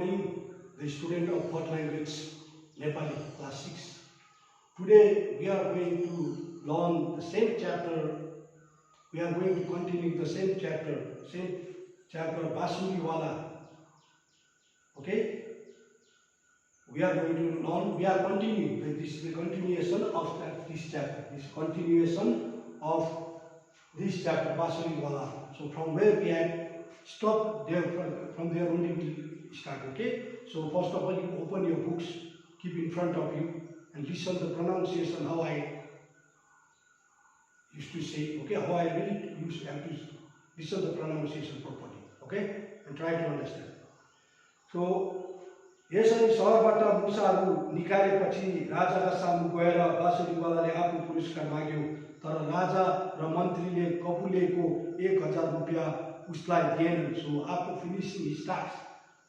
morning, the student of fourth language, Nepali, class 6. Today we are going to learn the same chapter. We are going to continue the same chapter, Basuri Wala. Okay? We are going to learn, we are continuing, this is the continuation of this chapter. This continuation of this chapter, Basuri Wala. So from where we had stopped, there from there only we start, okay? So first of all, you open your books, keep in front of you, and listen the pronunciation, how I used to say, okay? How I really have to listen the pronunciation properly, okay? And try to understand. So, यसरी सहरबाट मुसाहरू निकालेपछि राजाका सामु गएर बाँसुरीवालाले आफू पुरस्कार माग्यो, तर राजा र मन्त्रीले कपुलेको 1000 रुपैयाँ उसलाई दिएनन्. So after finishing his task,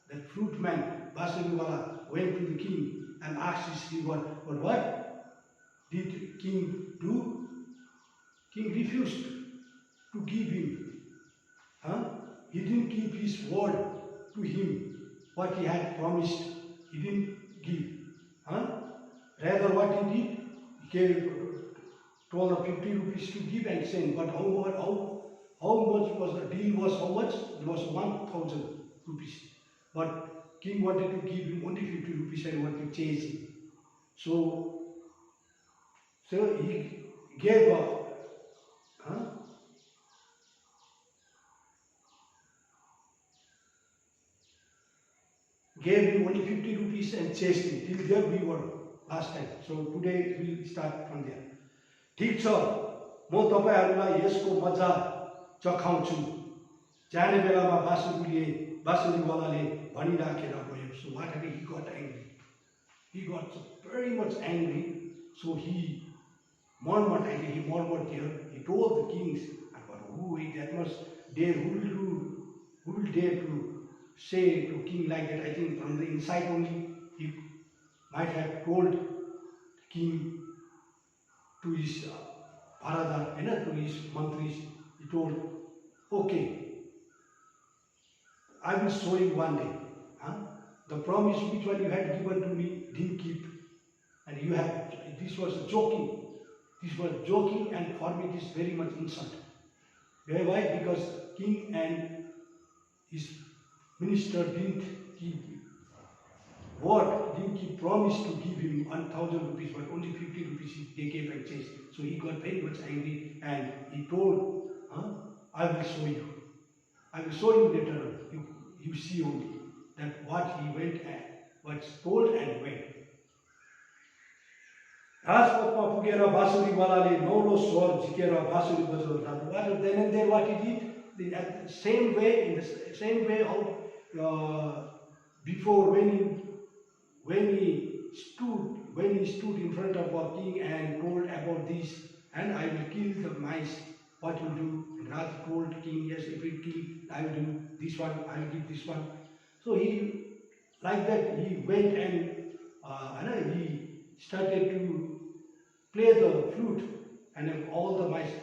the flute man Basuriwala went to the king and asked his reward. But what did king do? King refused to give him. He didn't keep his word to him. What he had promised, he didn't give. Rather, what he did, he gave 50 rupees to give and send. But how much was the deal? Was how much? It was 1000 rupees. But king wanted to give him only 50 rupees and wanted to chase him. So he gave gave him only 50 rupees and chased him. Till there we were last time. So today we will start from there. ठीक छ, म तपाईहरुलाई यसको मजा चखाउँछु. जाने बेलामा बाँसुरीवालाले भनिराखेर गयो. So whatever he got angry. He got very much angry. So he murmured angry. He murmured there. He told the kings, but who will dare to say to king like that? I think from the inside only he might have told king to his Bharadar, to his mantris. He told, okay, I will show you one day. The promise which one you had given to me didn't keep, and you have. This was joking. This was joking, and for me it is very much insult. Why? Because king and his minister didn't keep word, didn't keep promise to give him 1000 rupees, but only 50 rupees they gave and chased. So he got very much angry and he told, I will show you. I will show you later on. You see only that what he went and what's told and went. राजपथमा पुगेर बाँसुरीवालाले नौलो स्वर झिकेर बाँसुरी बजाउन थाल्यो. Then and there what he did, at the same way, in the same way how before when he stood in front of our king and told about this, and I will kill the mice, what you do? And Raja told king, yes, if you kill, I will do this one, I will give this one. So he, like that, he went and he started to play the flute, and then all the mice,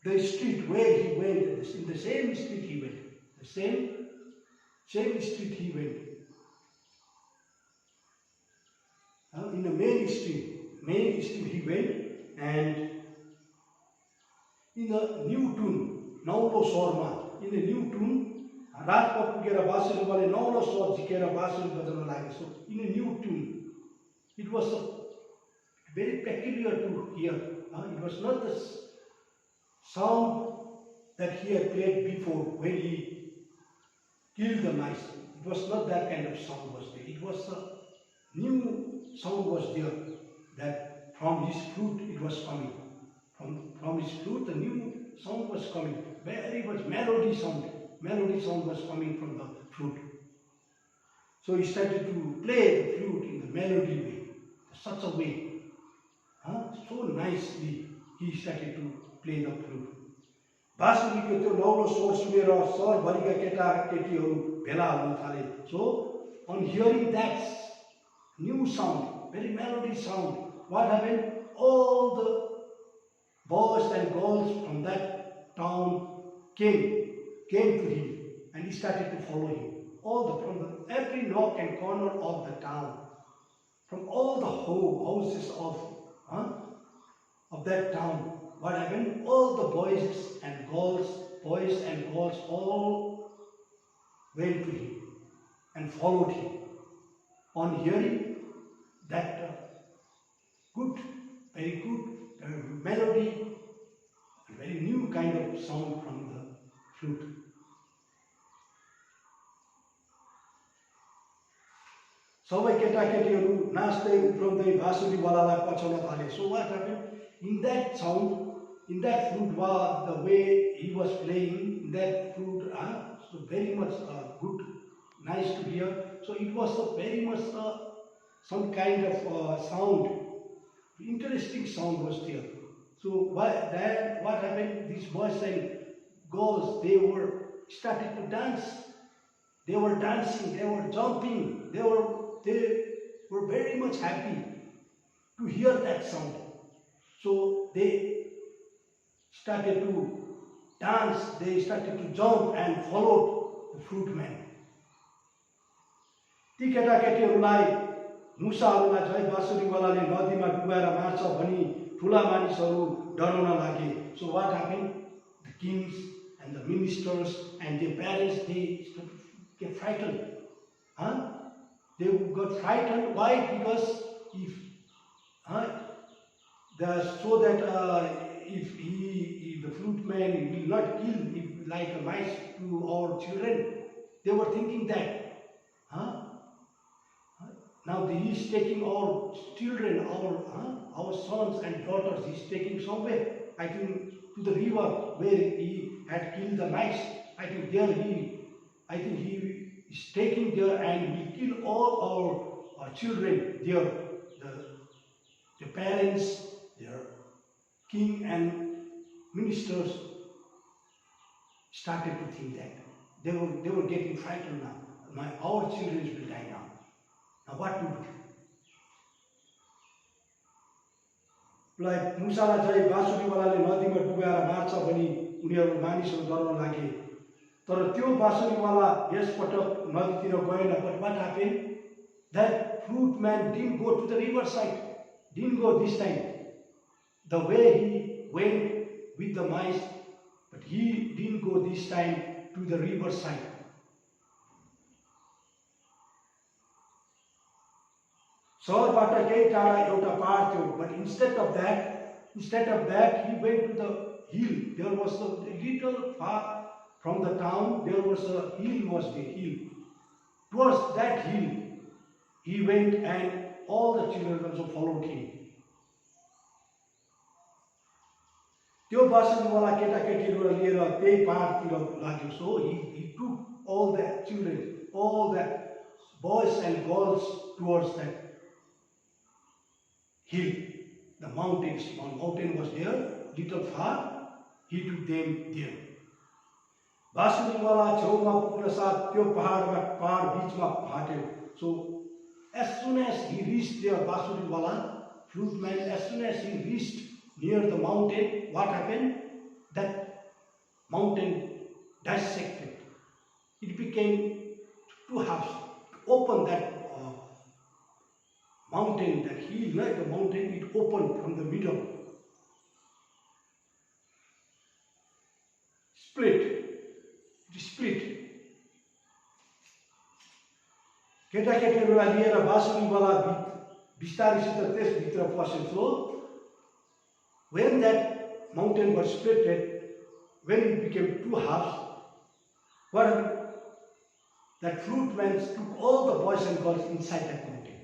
the street where he went, in the same street he went, the same street he went. In the main street he went, and in a new tune, Naulo Swarma, in a new tune, Rajpath पुगेर बाँसुरीवाले नौलो स्वर झिकेर बाँसुरी बजाउन लाग्यो. So in a new tune, it was very peculiar to hear. It was not the sound that he had played before when he killed the mice. It was not that kind of sound was there. It was a new sound was there, that from his flute it was coming. From his flute the new sound was coming. Very much melody sound. Melody sound was coming from the flute. So he started to play the flute in the melody way, such a way. So nicely he started to play the flute. बाँसुरीको त्यो नौलो स्वर सुनेर सहरभरिका केटाकेटीहरू भेला हुन थाले. So on hearing that new sound, very melody sound, what happened? All the boys and girls from that town came to him, and he started to follow him. from every nook and corner of the town, from all the houses of that town. What happened? All the boys and girls, all went to him and followed him. On hearing that very good melody, a very new kind of sound from the flute. सबै केटाकेटीहरू नाच्दै उफ्राउँदै बाँसुरीवालालाई पछाउन थाले. So what happened? In that sound, in that flute, the way he was playing, in that flute, so very much good, nice to hear. So it was very much some kind of sound, interesting sound was there. So what happened? These boys and girls, they were started to dance. They were dancing, they were jumping, they were very much happy to hear that sound. So they started to dance, they started to jump and followed the flute man. ती केटाकेटीहरूलाई मुसाहरूलाई चाहिँ बाँसुरीवालाले नदीमा डुबाएर मार्छ भनी ठुला मानिसहरू डराउन लागे. So what happened? The kings and the ministers and their parents, they get frightened. They got frightened. Why? Because if the flute man will not kill like a mice to our children, they were thinking that. Now he is taking our children, our sons and daughters, he is taking somewhere. I think to the river where he had killed the mice. I think he is taking there and will kill all our children there. The parents, their king and ministers started to think that. They were getting frightened now. Our children will die now. Now what to do? Like मुसालाई चाहिँ बाँसुरीवालाले नदीमा डुबाएर मार्छ भनी उनीहरू मानिसहरू डराउन लागे. तर त्यो बाँसुरीवाला यसपटक नदीतिर गएन. But what happened? That flute man didn't go to the riverside. Didn't go this time. The way he went with the mice, but he didn't go this time to the riverside. सहरबाट केही टाढा एउटा पहाड थियो. But instead of that, he went to the hill. There was a little far from the town. There was a hill. Towards that hill, he went, and all the children also followed him. त्यो बाँसुरीवाला केटाकेटीहरू लिएर त्यही पहाडतिर लाग्यो. So he took all the children, all the boys and girls towards that hill. The mountain was there, little far. He took them there. बाँसुरीवाला छेउमा पुग्न साथ त्यो पहाड बीचमा फाट्यो. So as soon as he reached there, बाँसुरीवाला flute man, as soon as he reached near the mountain, what happened? That mountain dissected. It became two halves. Open that mountain, that hill, like the mountain, it opened from the middle. It split. केटाकेटीहरूलाई लिएर बाँसुरीवाला बिस्तारैसित त्यसभित्र पस्यो. So when that mountain was split, when it became two halves, what happened? That flute man took all the boys and girls inside that mountain.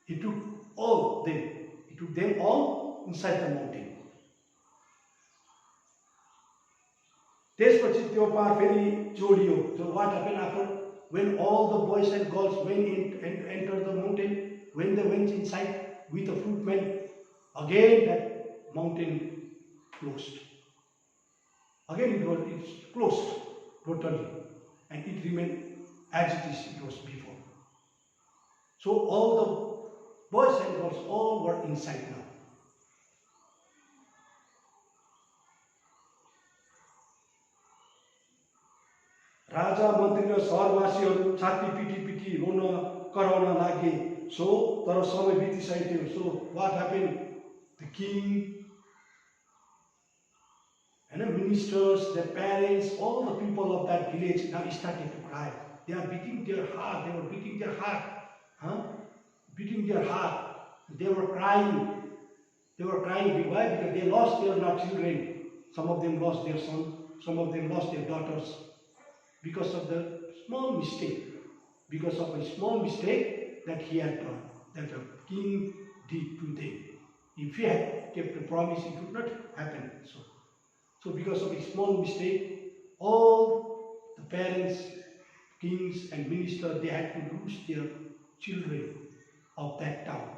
He took all them. He took them all inside the mountain. त्यसपछि त्यो पहाड फेरि जोडियो. So what happened after? When all the boys and girls went in and entered the mountain, when they went inside with the flute man, again that mountain closed. Again it's closed totally, and it remained as it was before. So all the boys and girls all were inside now. राजा मन्त्री र सहरवासीहरू छाती पिटी पिटी रोन कराउन लागे। सो तर समय बितिसकेको थियो। So what happen, the king and ministers, their parents, all the people of that village now started to cry. They are beating their heart. They were beating their heart, beating their heart. They were crying. They were crying. Why? Because they lost their children. Some of them lost their sons. Some of them lost their daughters because of the small mistake. Because of a small mistake that he had done, that the king did to them. If he had kept the promise, it would not happen. So because of a small mistake, all the parents, kings and ministers, they had to lose their children of that town.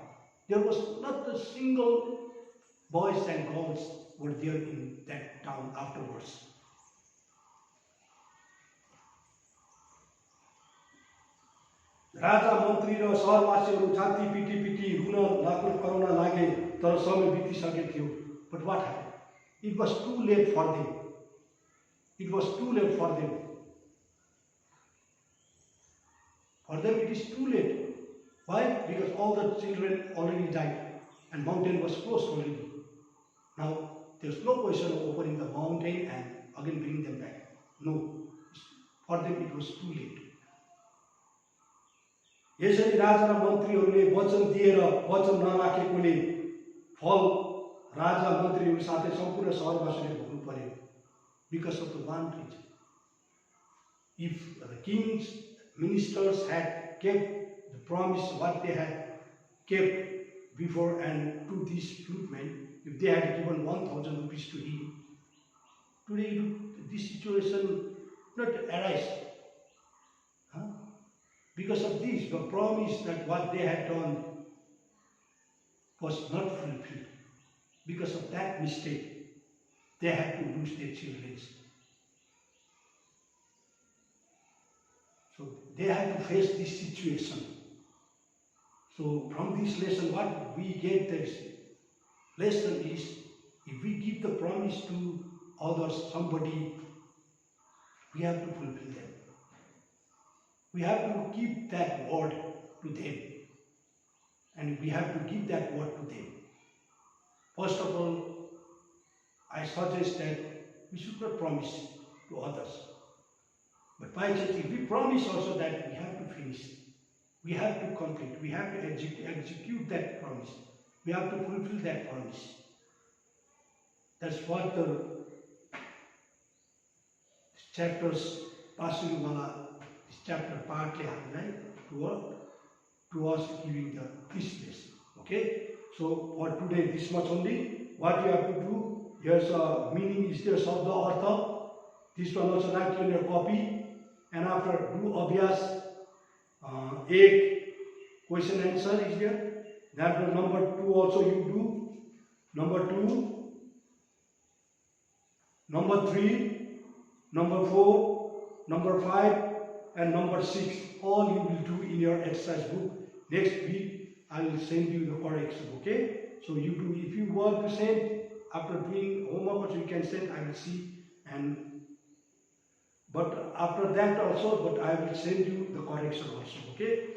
There was not a single boys and girls were there in that town afterwards. राजा मन्त्री र सहरवासीहरू छाती पिटी पिटी run कराउन लागे, तर समय बितिसकेको थियो। But what happened? It was too late for them. It was too late for them. For them it is too late. Why? Because all the children already died and mountain was closed already. Now there's no question of opening the mountain and again bringing them back. No. For them it was too late. यसरी राजा र मन्त्रीहरूले वचन दिएर वचन नराखेकोले फल राजा मन्त्रीहरू साथै सम्पूर्ण सहरवासीले भोग्नु पर्यो। Because of the one reason. If the kings, ministers had kept the promise what they had kept before and to these fruitmen, if they had given 1,000 rupees to him, today this situation would not arise. Because of this, the promise that what they had done was not fulfilled. Because of that mistake, they had to lose their children. So they had to face this situation. So from this lesson, what we get this lesson is, if we give the promise to others, somebody, we have to fulfill them. We have to keep that word to them. And we have to give that word to them. First of all, I suggest that we should not promise to others. But by chance, if we promise also that we have to finish, we have to complete, we have to execute that promise. We have to fulfill that promise. That's what the chapters this chapter partly highlight to us giving this lesson. Okay? So for today, this much only. What you have to do, here's a meaning is there, Sabda Artha. This one also write in your copy. And after do Abhyas, 8 question answer is there. That number 2 also you do. Number 2, number 3, number 4, number 5, and number 6. All you will do in your exercise book. Next week, I will send you the correction, okay? So you do, if you want to send, after doing homework also you can send, I will see. But after that also, but I will send you the correction also, okay?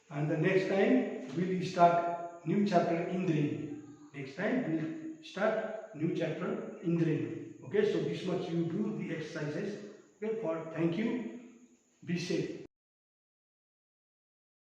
And the next time, we will start new chapter Indreni. Next time, we will start new chapter Indreni. Okay, so this much you do the exercises. Okay, thank you. Be safe.